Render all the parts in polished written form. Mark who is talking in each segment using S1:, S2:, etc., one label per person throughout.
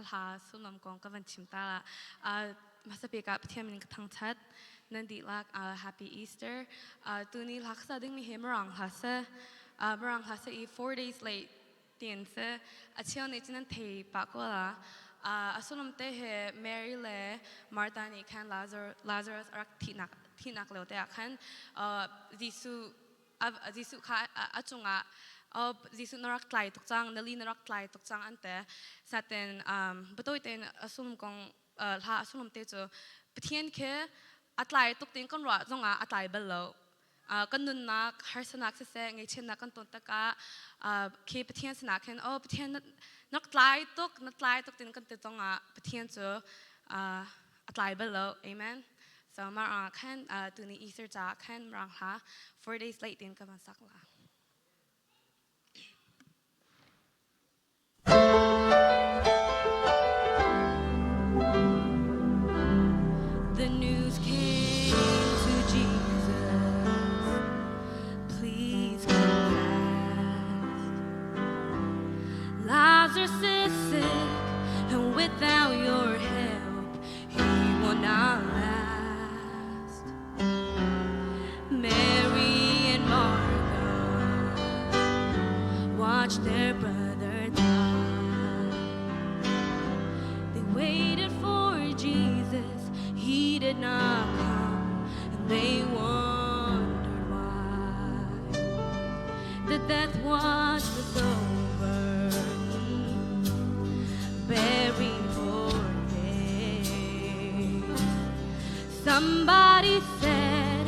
S1: kalha sulam kong kavan chimtala masapi ka ptiam ning thang chat nandi lak happy Easter tuni laksa ding mi hemerang hasa merang hasa 4 days late tin se achion ni chinan thei pakola asulam te he Mary le Martha ni kan Lazarus rak thinak lo te kan Jisu kha achunga Jisu narak tlai tukchang nali narak tlai tukchang ante saten betoiten asum kong la asum te cho pathian ke atlai tuktin kon ra zonga atlai belo kanun nak harsanak se ngai chen nak kan ton taka ke pathian sanak hen pathian nak tlai tuk tin kan te zonga pathian cho atlai belo amen so mar kan tuni Easter ja kan rang ha 4 days late din ka masakla The news came to Jesus, please come fast. Lazarus is sick, and without your help, he will not last. Mary and Martha watched their brother die. They waited for Jesus, he did not come, and they wondered why. The death watch was over, buried for days. Somebody said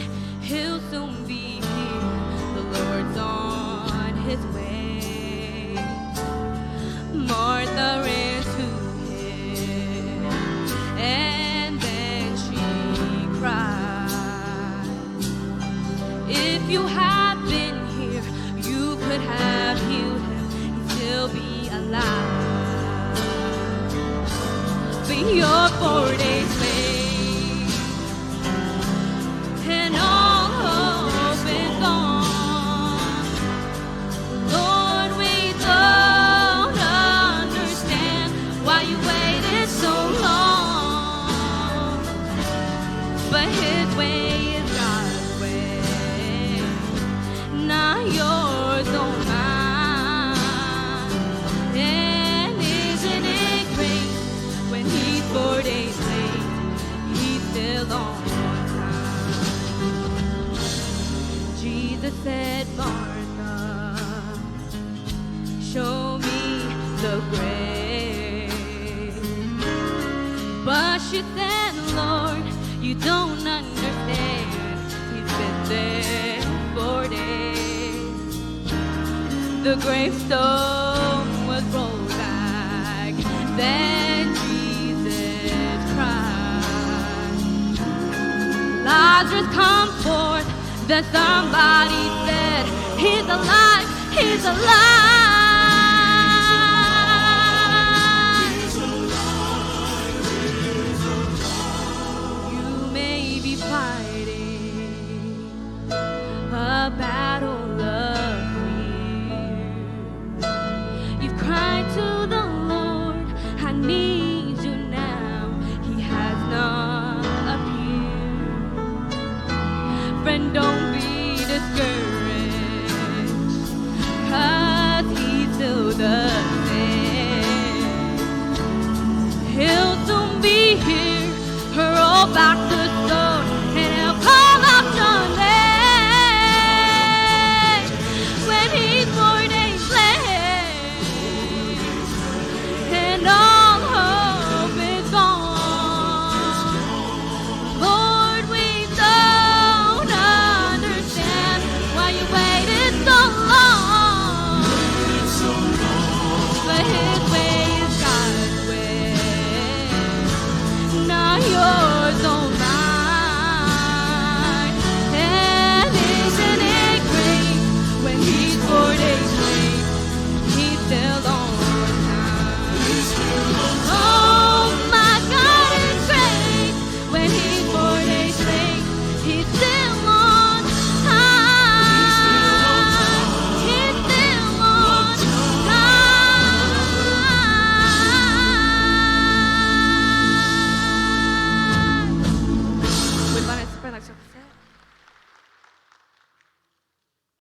S1: he'll soon be here, the Lord's on his way. Martha ran to him, and then she cried. If you had been here, you could have healed him, he'd still be alive. But you're 4 days late, and all hope is gone. Lord, we don't understand why you waited so long, but his way is God's way, not yours or mine. And isn't it great when he's 4 days late, he's still on time. Jesus said, Martha, show me the grave. But she said, Lord, you don't understand, he's been there 4 days. The gravestone was rolled back, then Jesus cried, Lazarus, come forth. Then somebody said, he's alive, he's alive. You may be fighting a battle of fear. You've cried to the Lord, I need you now, he has not appeared. Friend, don't be discouraged, 'cause he's still the same. He'll soon be here, roll back the